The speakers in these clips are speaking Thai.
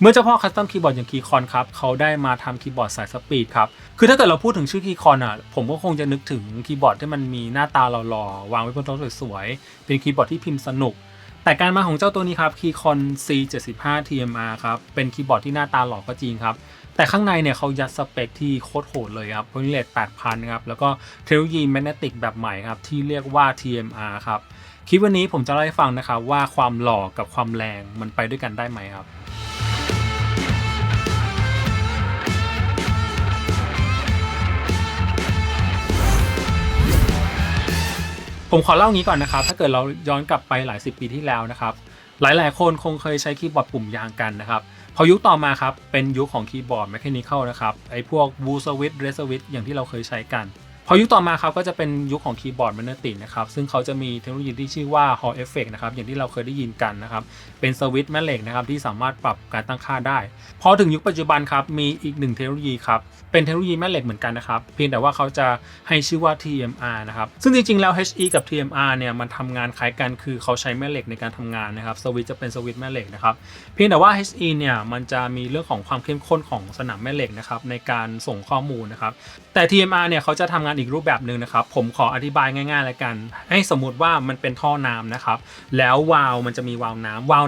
เมื่อเจ้าพ่อคัสตอมคีย์บอร์ดอย่างคีย์คอนครับเขาได้มาทำคีย์บอร์ดสายสปีดครับคือถ้าเกิดเราพูดถึงชื่อคีย์คอนอ่ะผมก็คงจะนึกถึงคีย์บอร์ดที่มันมีหน้าตาหล่อๆวางไว้บนโต๊ะสวยๆเป็นคีย์บอร์ดที่พิมพ์สนุกแต่การมาของเจ้าตัวนี้ครับคีย์คอน C75 TMR ครับเป็นคีย์บอร์ดที่หน้าตาหล่อก็จริงครับแต่ข้างในเนี่ยเขายัดสเปคที่โคตรโหดเลยครับโพลิเลต 8,000 ครับแล้วก็เทคโนโลยีแมกเนติกแบบใหม่ครับที่เรียกว่า TMR ครับคลิปวันนี้ผมจะเล่าให้ฟังนะครับว่าความหล่อกับความแรงมันไปด้วยกันได้ไหมครับผมขอเล่างี้ก่อนนะครับถ้าเกิดเราย้อนกลับไปหลาย10 ปีที่แล้วนะครับหลายๆคนคงเคยใช้คีย์บอร์ดปุ่มยางกันนะครับพอยุคต่อมาครับเป็นยุคของคีย์บอร์ดแมคานิคอลนะครับไอ้พวกบูสวิตช์เรสวิตช์อย่างที่เราเคยใช้กันพอยุคต่อมาครับก็จะเป็นยุคของคีย์บอร์ดแมกเนติกนะครับซึ่งเขาจะมีเทคโนโลยีที่ชื่อว่า Hall Effect นะครับอย่างที่เราเคยได้ยินกันนะครับเป็นสวิตช์แม่เหล็กนะครับที่สามารถปรับการตั้งค่าได้พอถึงยุคปัจจุบันครับมีอีกหนึ่งเทคโนโลยีครับเป็นเทคโนโลยีแม่เหล็กเหมือนกันนะครับเพียงแต่ว่าเขาจะให้ชื่อว่า TMR นะครับซึ่งจริงๆแล้ว HE กับ TMR เนี่ยมันทำงานคล้ายกันคือเขาใช้แม่เหล็กในการทำงานนะครับสวิตช์จะเป็นสวิตช์แม่เหล็กนะครับเพียงแต่ว่า HE เนี่ยมันจะมีเรื่องของความเข้มข้นของสนามแม่เหล็กนะครับในการส่งข้อมูลนะครับแต่ TMR เนี่ยเขาจะทำงานอีกรูปแบบนึงนะครับผมขออธิบายง่ายๆแล้วกันให้สมมุติว่ามันเป็นท่อน้ำนะครับแล้ววาล์วมันจะมีวาล์ว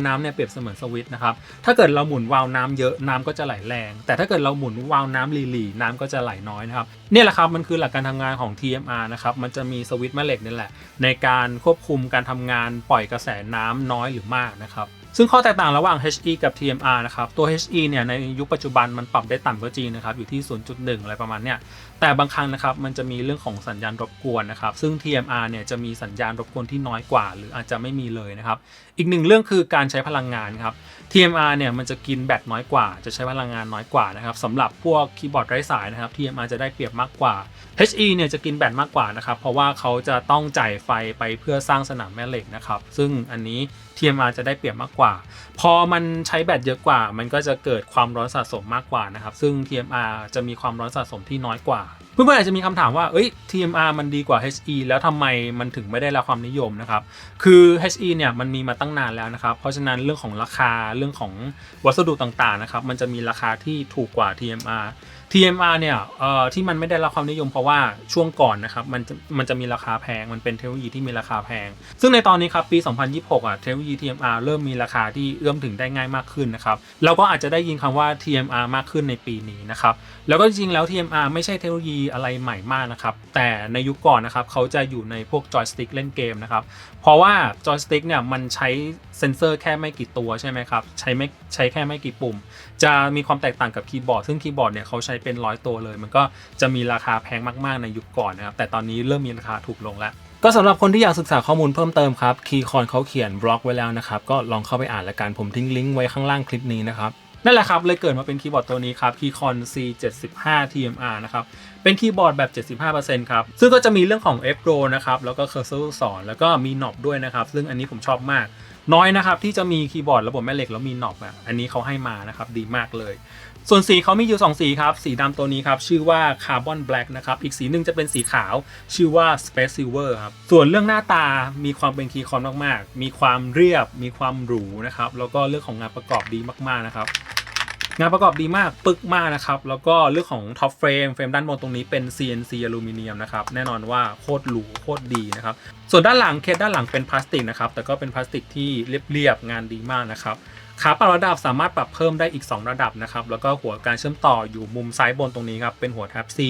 น้ำเนี่ยเปรียบเสมือนสวิตช์นะครับถ้าเกิดเราหมุนวาล์วน้ำเยอะน้ำก็จะไหลแรงแต่ถ้าเกิดเราหมุนวาล์วน้ำหลีๆน้ำก็จะไหลน้อยนะครับเนี่ยแหละครับมันคือหลักการทำงานของ TMR นะครับมันจะมีสวิตช์แม่เหล็กนี่แหละในการควบคุมการทำงานปล่อยกระแสน้ำน้อยหรือมากนะครับซึ่งข้อแตกต่างระหว่าง HE กับ TMR นะครับตัว HE เนี่ยในยุคปัจจุบันมันปรับได้ต่ำก็จริงนะครับอยู่ที่ 0.1 อะไรประมาณเนี้ยแต่บางครั้งนะครับมันจะมีเรื่องของสัญญาณรบกวนนะครับซึ่ง TMR เนี่ยจะมีสัญญาณรบกวนที่น้อยกว่าหรืออาจจะไม่มีเลยนะครับอีกหนึ่งเรื่องคือการใช้พลังงานครับ TMR เนี่ยมันจะกินแบตน้อยกว่าจะใช้พลังงานน้อยกว่านะครับสำหรับพวกคีย์บอร์ดไร้สายนะครับ TMR จะได้เปรียบมากกว่า HE เนี่ยจะกินแบตมากกว่านะครับเพราะว่าเขาจะต้องจ่ายไฟไปเพื่อสร้างสนามแม่เหล็กนะครับซึ่งอันนี้ TMR จะได้เปรียบมากกว่าพอมันใช้แบตเยอะกว่ามันก็จะเกิดความร้อนสะสมมากกว่านะครับซึ่ง TMR จะมีความร้อนสะสมที่น้อยกว่าเพื่อนๆอาจจะมีคำถามว่าTMR มันดีกว่า HE แล้วทำไมมันถึงไม่ได้รับความนิยมนะครับคือ HE เนี่ยมันมีมาตั้งนานแล้วนะครับเพราะฉะนั้นเรื่องของราคาเรื่องของวัสดุต่างๆนะครับมันจะมีราคาที่ถูกกว่า TMR เนี่ยที่มันไม่ได้รับความนิยมเพราะว่าช่วงก่อนนะครับมันจะมีราคาแพงมันเป็นเทคโนโลยีที่มีราคาแพงซึ่งในตอนนี้ครับปี 2026 เทคโนโลยี TMR เริ่มมีราคาที่เอื้อมถึงได้ง่ายมากขึ้นนะครับเราก็อาจจะได้ยินคำว่า TMR มากขึ้นในปีนี้นะครับแล้วก็จริงๆแล้ว TMR ไม่ใช่เทคโนโลยีอะไรใหม่มากนะครับแต่ในยุคก่อนนะครับเขาจะอยู่ในพวกจอยสติ๊กเล่นเกมนะครับเพราะว่าจอยสติ๊กเนี่ยมันใช้เซนเซอร์แค่ไม่กี่ตัวใช่ไหมครับใช้แค่ไม่กี่ปุ่มจะมีความแตกต่างกับคีย์บอร์ดซึ่งคีย์บอร์ดเนี่ยเขาใช้เป็น100ตัวเลยมันก็จะมีราคาแพงมากๆในยุคก่อนนะครับแต่ตอนนี้เริ่มมีราคาถูกลงแล้วก็สำหรับคนที่อยากศึกษาข้อมูลเพิ่มเติมครับคีย์คอนเขาเขียนบล็อกไว้แล้วนะครับก็ลองเข้าไปอ่านละกันผมทิ้งลิงก์ไว้ข้างล่างคลิปนี้นะครับนั่นแหละครับเลยเกิดมาเป็นคีย์บอร์ดตัวนี้ครับคีย์คอน C75 TMR นะครับเป็นคีย์บอร์ดแบบ 75% ครับซึ่งก็จะมีเรื่องของ F row นะครับแล้วก็ cursor สอนแล้วก็มี knob ด้วยนะครับซึ่งอันนี้ผมชอบมากน้อยนะครับที่จะมีคีย์บอร์ดระบบแม่เหล็กแล้วมี knob อันนี้เขาให้มานะครับดีมากเลยส่วนสีเขามีอยู่2สีครับสีดำตัวนี้ครับชื่อว่า Carbon Black นะครับอีกสีหนึ่งจะเป็นสีขาวชื่อว่า Space Silver ครับส่วนเรื่องหน้าตามีความเป็นคีย์คอนมากๆมีความเรียบมีความหรูนะครับแล้วก็เรื่องของงานประกอบดีมากๆนะครับงานประกอบดีมากปึกมากนะครับแล้วก็เรื่องของท็อปเฟรมด้านบนตรงนี้เป็น CNC อลูมิเนียมนะครับแน่นอนว่าโคตรหรูโคตรดีนะครับส่วนด้านหลังเคสด้านหลังเป็นพลาสติกนะครับแต่ก็เป็นพลาสติกที่เรียบๆงานดีมากนะครับขาปรับระดับสามารถปรับเพิ่มได้อีก2ระดับนะครับแล้วก็หัวการเชื่อมต่ออยู่มุมซ้ายบนตรงนี้ครับเป็นหัว Type C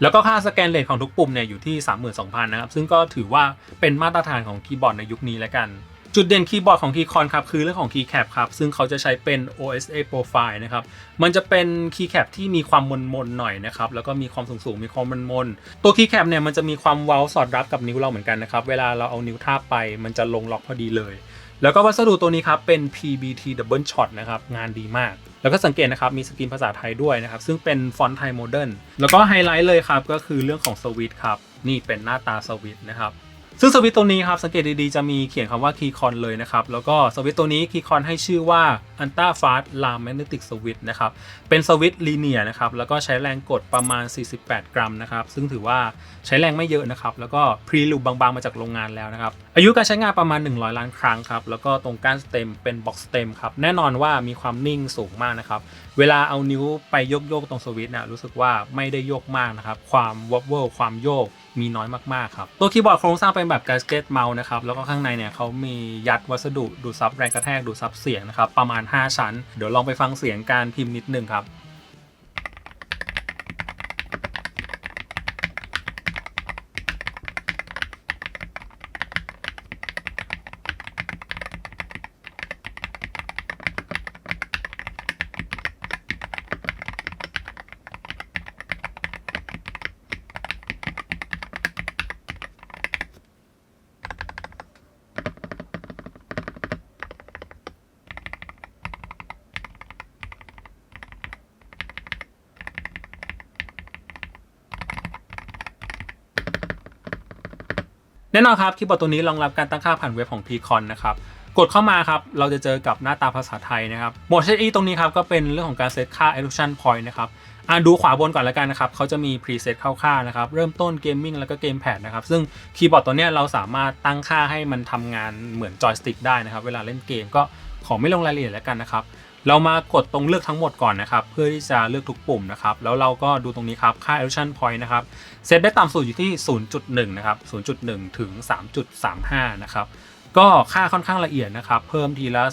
แล้วก็ค่าสแกนเรทของทุกปุ่มเนี่ยอยู่ที่ 32,000 นะครับซึ่งก็ถือว่าเป็นมาตรฐานของคีย์บอร์ดในยุคนี้แล้วกันจุดเด่นคีย์บอร์ดของคีย์คอนครับคือเรื่องของคีย์แคปครับซึ่งเขาจะใช้เป็น OSA Profile นะครับมันจะเป็นคีย์แคปที่มีความมนๆหน่อยนะครับแล้วก็มีความสูงมีความมนๆตัวคีย์แคปเนี่ยมันจะมีความเว้าสอดรับกับนิ้วเราเหมือนกันนะครับเวลาเราเอานิ้วทาบไปมันจะลงล็อกพอดีเลยแล้วก็วัสดุตัวนี้ครับเป็น PBT Double Shot นะครับงานดีมากแล้วก็สังเกตนะครับมีสกรีนภาษาไทยด้วยนะครับซึ่งเป็นฟอนต์ไทยโมเดิร์นแล้วก็ไฮไลท์เลยครับก็คือเรื่องของสวิตช์ครับนี่เป็นหน้าตาสวิตช์นะครับ ซึ่งสวิตช์ตัวนี้ครับสังเกตดีๆจะมีเขียนคำว่า Keycon เลยนะครับแล้วก็สวิตช์ตัวนี้ Keycon ให้ชื่อว่า Ultra Fast Lam Magnetic Switch นะครับเป็นสวิตช์ลีเนียร์นะครับแล้วก็ใช้แรงกดประมาณ48 กรัมนะครับซึ่งถือว่าใช้แรงไม่เยอะนะครับแล้วก็พรีลูปบางๆมาจากโรงงานแล้วนะครับอายุการใช้งานประมาณ100 ล้านครั้งครับแล้วก็ตรงก้านสเต็มเป็นบ็อกสเต็มครับแน่นอนว่ามีความนิ่งสูงมากนะครับเวลาเอานิ้วไปโยกๆตรงสวิตช์เนี่ยรู้สึกว่าไม่ได้โยกมากนะครับความวอบเวิลความโยกมีน้อยมากๆครับตัวคีย์บอร์ดโครงสร้างเป็นแบบ Gasket Mount นะครับแล้วก็ข้างในเนี่ยเขามียัดวัสดุดูดซับแรงกระแทกดูดซับเสียงนะครับประมาณ5ชั้นเดี๋ยวลองไปฟังเสียงการพิมพ์นิดนึงครับแน่นอนครับคีย์บอร์ดตัวนี้รองรับการตั้งค่าผ่านเว็บของ Pcon นะครับกดเข้ามาครับเราจะเจอกับหน้าตาภาษาไทยนะครับโหมด HE ตรงนี้ครับก็เป็นเรื่องของการเซตค่า Illusion Point นะครับดูขวาบนก่อนแล้วกันนะครับเขาจะมี preset คร่าวๆนะครับเริ่มต้นเกมมิ่งแล้วก็เกมแพดนะครับซึ่งคีย์บอร์ดตัวนี้เราสามารถตั้งค่าให้มันทำงานเหมือนจอยสติ๊กได้นะครับเวลาเล่นเกมก็ขอไม่ลงรายละเอียดแล้วกันนะครับเรามากดตรงเลือกทั้งหมดก่อนนะครับเพื่อที่จะเลือกทุกปุ่มนะครับแล้วเราก็ดูตรงนี้ครับค่า Illusion Point นะครับเซตได้ต่ำสุดอยู่ที่ 0.1 นะครับ 0.1 ถึง 3.35 นะครับก็ค่าค่อนข้างละเอียดนะครับเพิ่มทีละ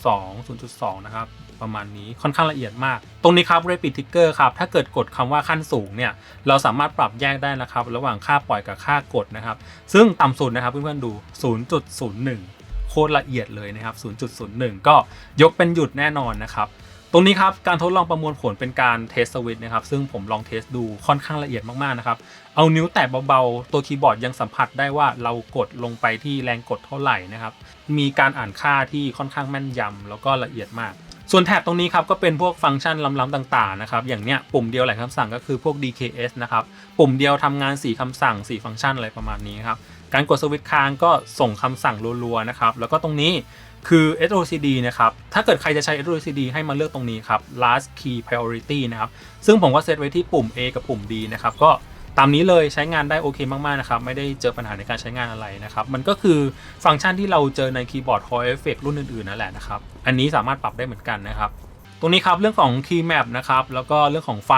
0.2 0.2 นะครับประมาณนี้ค่อนข้างละเอียดมากตรงนี้ครับ Rapid Trigger ครับถ้าเกิดกดคำว่าขั้นสูงเนี่ยเราสามารถปรับแยกได้นะครับระหว่างค่าปล่อยกับค่ากดนะครับซึ่งต่ำสุดนะครับเพื่อนๆดู 0.01 โคตรละเอียดเลยนะครับ 0.01 ก็ยกเป็นหยุดแน่นอนนะครับตรงนี้ครับการทดลองประมวลผลเป็นการเทสสวิตช์นะครับซึ่งผมลองเทสดูค่อนข้างละเอียดมากๆนะครับเอานิ้วแตะเบาๆตัวคีย์บอร์ดยังสัมผัสได้ว่าเรากดลงไปที่แรงกดเท่าไหร่นะครับมีการอ่านค่าที่ค่อนข้างแม่นยำแล้วก็ละเอียดมากส่วนแถบตรงนี้ครับก็เป็นพวกฟังก์ชันล้ำๆต่างๆนะครับอย่างเนี้ยปุ่มเดียวหลายคำสั่งก็คือพวก DKS นะครับปุ่มเดียวทำงาน4คำสั่ง4ฟังก์ชันอะไรประมาณนี้ครับการกดสวิตช์ค้างก็ส่งคำสั่งรัวๆนะครับแล้วก็ตรงนี้คือ SOCD นะครับถ้าเกิดใครจะใช้ SOCD ให้มาเลือกตรงนี้ครับ last key priority นะครับซึ่งผมก็เซตไว้ที่ปุ่ม A กับปุ่ม D นะครับก็ตามนี้เลยใช้งานได้โอเคมากๆนะครับไม่ได้เจอปัญหาในการใช้งานอะไรนะครับมันก็คือฟังก์ชันที่เราเจอในคีย์บอร์ด Hall Effect รุ่นอื่นๆนั่นแหละนะครับอันนี้สามารถปรับได้เหมือนกันนะครับตรงนี้ครับเรื่องของ Key Map นะครับแล้วก็เรื่องของไฟ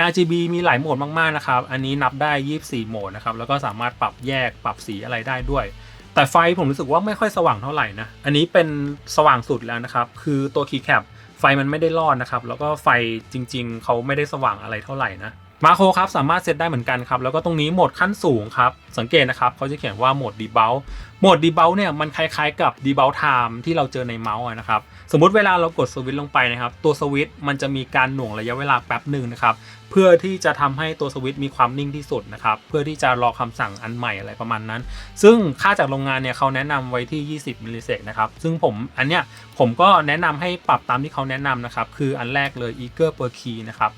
RGB มีหลายโหมดมากๆนะครับอันนี้นับได้24โหมดนะครับแล้วก็สามารถปรับแยกปรับสีอะไรได้ด้วยแต่ไฟผมรู้สึกว่าไม่ค่อยสว่างเท่าไหร่นะอันนี้เป็นสว่างสุดแล้วนะครับคือตัว Keycap ไฟมันไม่ได้รอดนะครับแล้วก็ไฟจริงๆเขาไม่ได้สว่างอะไรเท่าไหร่นะมาโครครับสามารถเซตได้เหมือนกันครับแล้วก็ตรงนี้โหมดขั้นสูงครับสังเกตนะครับเขาจะเขียนว่าโหมด Debug โหมด Debug เนี่ยมันคล้ายๆกับ Debug Time ที่เราเจอในเมาส์นะครับสมมุติเวลาเรากดสวิตช์ลงไปนะครับตัวสวิตช์มันจะมีการหน่วงระยะเวลาแป๊บหนึ่งนะครับเพื่อที่จะทำให้ตัวสวิตช์มีความนิ่งที่สุดนะครับเพื่อที่จะรอคำสั่งอันใหม่อะไรประมาณนั้นซึ่งค่าจากโรงงานเนี่ยเขาแนะนำไว้ที่20มิลลิเซกนะครับซึ่งอันเนี้ยผมก็แนะนำให้ปรับตามที่เขาแนะนำนะครับคืออันแรกเลย Eager per key นะครับ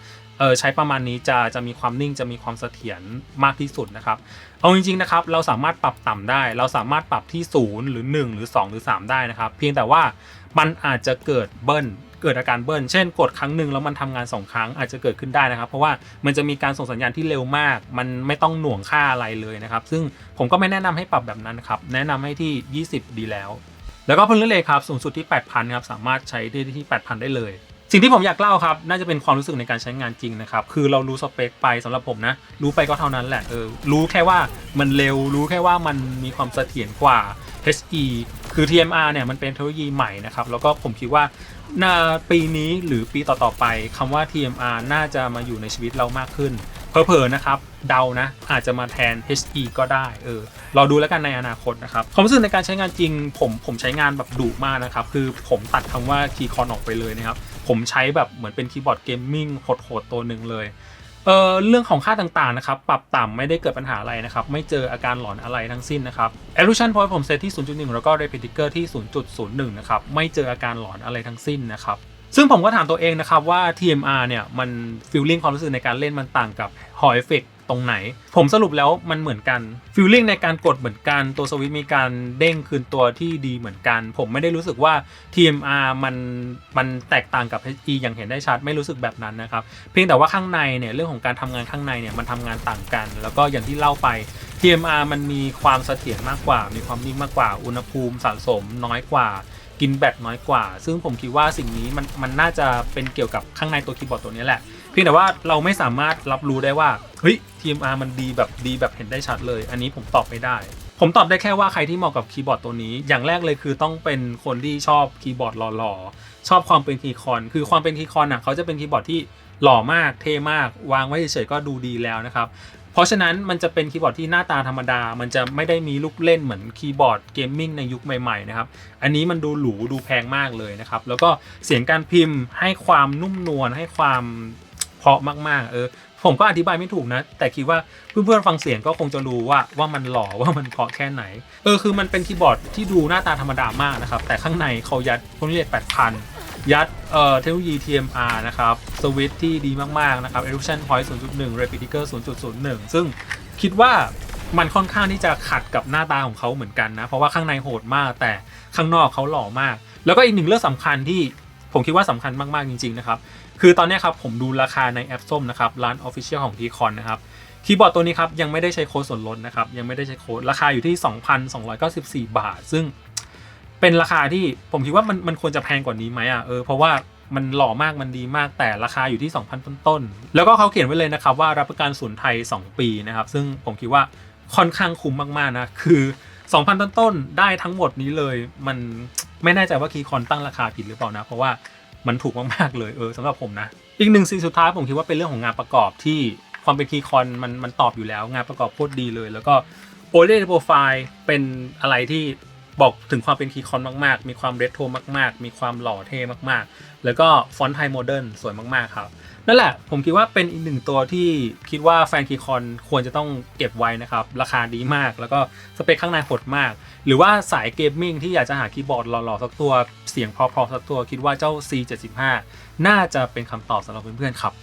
ใช้ประมาณนี้จะมีความนิ่งจะมีความเสถียรมากที่สุดนะครับเอาจริงๆนะครับเราสามารถปรับต่ำได้เราสามารถปรับที่0หรือ1หรือ2หรือ3ได้นะครับเพียงแต่ว่ามันอาจจะเกิดอาการเบิ้ลเช่นกดครั้งหนึ่งแล้วมันทำงาน2ครั้งอาจจะเกิดขึ้นได้นะครับเพราะว่ามันจะมีการส่งสัญญาณที่เร็วมากมันไม่ต้องหน่วงค่าอะไรเลยนะครับซึ่งผมก็ไม่แนะนำให้ปรับแบบนั้นครับแนะนำให้ที่20ดีแล้วก็พลเรือนครับสูงสุดที่ 8,000 ครับสามารถใช้ได้ที่ 8,000 ได้เลยสิ่งที่ผมอยากเล่าครับน่าจะเป็นความรู้สึกในการใช้งานจริงนะครับคือเรารู้สเปคไปสำหรับผมนะรู้ไปก็เท่านั้นแหละรู้แค่ว่ามันเร็วรู้แค่ว่ามันมีความเสถียรกว่า HE คือ TMR เนี่ยมันเป็นเทคโนโลยีใหม่นะครับแล้วก็ผมคิดว่าปีนี้หรือปีต่อๆไปคำว่า TMR น่าจะมาอยู่ในชีวิตเรามากขึ้นเผลอๆนะครับเดานะอาจจะมาแทน HE ก็ได้รอดูแล้วกันในอนาคตนะครับความรู้สึกในการใช้งานจริงผมใช้งานแบบดุมากนะครับคือผมตัดคำว่า Keycon ออกไปเลยนะครับผมใช้แบบเหมือนเป็นคีย์บอร์ดเกมมิ่งโหดๆตัวหนึ่งเลยเรื่องของค่าต่างๆนะครับปรับต่ำไม่ได้เกิดปัญหาอะไรนะครับไม่เจออาการหลอนอะไรทั้งสิ้นนะครับ Illusion Point ผมเซตที่ 0.1 แล้วก็ Rapid Trigger ที่ 0.01 นะครับไม่เจออาการหลอนอะไรทั้งสิ้นนะครับซึ่งผมก็ถามตัวเองนะครับว่า TMR เนี่ยมันฟีลลิ่งความรู้สึกในการเล่นมันต่างกับ Hall Effect ตรงไหนผมสรุปแล้วมันเหมือนกันฟีลลิ่งในการกดเหมือนกันตัวสวิตช์มีการเด้งคืนตัวที่ดีเหมือนกันผมไม่ได้รู้สึกว่า TMR มันแตกต่างกับ HE อย่างเห็นได้ชัดไม่รู้สึกแบบนั้นนะครับเพียงแต่ว่าข้างในเนี่ยเรื่องของการทำงานข้างในเนี่ยมันทำงานต่างกันแล้วก็อย่างที่เล่าไป TMR มันมีความเสถียรมากกว่ามีความนิ่งมากกว่าอุณหภูมิสะสมน้อยกว่ากินแบตน้อยกว่าซึ่งผมคิดว่าสิ่งนี้มันน่าจะเป็นเกี่ยวกับข้างในตัวคีย์บอร์ดตัวนี้แหละเพียงแต่ว่าเราไม่สามารถรับรู้ได้ว่าเฮ้ย TMR มันดีแบบเห็นได้ชัดเลยอันนี้ผมตอบไม่ได้ผมตอบได้แค่ว่าใครที่เหมาะกับคีย์บอร์ดตัวนี้อย่างแรกเลยคือต้องเป็นคนที่ชอบคีย์บอร์ดหล่อๆชอบความเป็นคีย์คอนคือความเป็นคีย์คอนอ่ะเขาจะเป็นคีย์บอร์ดที่หล่อมากเท่มากวางไว้เฉยๆก็ดูดีแล้วนะครับเพราะฉะนั้นมันจะเป็นคีย์บอร์ดที่หน้าตาธรรมดามันจะไม่ได้มีลูกเล่นเหมือนคีย์บอร์ดเกมมิ่งในยุคใหม่ๆนะครับอันนี้มันดูหรูดูแพงมากเลยนะครับแล้วก็เสียงการพิมพ์ให้ความนุ่มนวลให้ความเพราะมากๆผมก็อธิบายไม่ถูกนะแต่คิดว่าเพื่อนๆฟังเสียงก็คงจะรู้ว่ามันหล่อว่ามันเพราะแค่ไหนคือมันเป็นคีย์บอร์ดที่ดูหน้าตาธรรมดามากนะครับแต่ข้างในเขายัดพวกนี้เรียก 8,000 ยัดเทคโนโลยี TMR นะครับสวิตช์ที่ดีมากๆนะครับ Eruption Point 0.1 Rapid Trigger 0.01 ซึ่งคิดว่ามันค่อนข้างที่จะขัดกับหน้าตาของเขาเหมือนกันนะเพราะว่าข้างในโหดมากแต่ข้างนอกเขาหล่อมากแล้วก็อีกหนึ่งเรื่องสำคัญที่ผมคิดว่าสำคัญมากๆจริงๆนะครับคือตอนนี้ครับผมดูราคาในแอปส้มนะครับร้าน Official ของ T-Con นะครับคีย์บอร์ดตัวนี้ครับยังไม่ได้ใช้โค้ดส่วนลดนะครับยังไม่ได้ใช้โค้ดราคาอยู่ที่ 2,294 บาทซึ่งเป็นราคาที่ผมคิดว่ามันควรจะแพงกว่านี้ไหมเพราะว่ามันหล่อมากมันดีมากแต่ราคาอยู่ที่ 2,000 ต้นๆแล้วก็เขาเขียนไว้เลยนะครับว่ารับประกันศูนย์ไทย2 ปีนะครับซึ่งผมคิดว่าค่อนข้างคุ้มมากๆนะคือ 2,000 ต้นๆได้ทั้งหมดนี้เลยมันไม่แน่ใจว่าคีย์คอนตั้งราคาผิดหรือเปล่านะเพราะว่ามันถูกมากๆเลยสำหรับผมนะอีกหนึ่งสิ่งสุดท้ายผมคิดว่าเป็นเรื่องของงานประกอบที่ความเป็นคีย์คอนมันตอบอยู่แล้วงานประกอบโคตรดีเลยแล้วก็โอเลโปรไฟล์เป็นอะไรที่บอกถึงความเป็นคีย์คอนมากๆมีความเรโทรมากๆมีความหล่อเท่มากๆแล้วก็ฟอนต์ไทยโมเดิร์นสวยมากๆครับนั่นแหละผมคิดว่าเป็นอีกหนึ่งตัวที่คิดว่าแฟนคีย์คอนควรจะต้องเก็บไว้นะครับราคาดีมากแล้วก็สเปคข้างในโหดมากหรือว่าสายเกมมิ่งที่อยากจะหาคีย์บอร์ดหล่อๆสักตัวเสียงเพราะๆสักตัวคิดว่าเจ้า C75 น่าจะเป็นคำตอบสำหรับเพื่อนๆครับ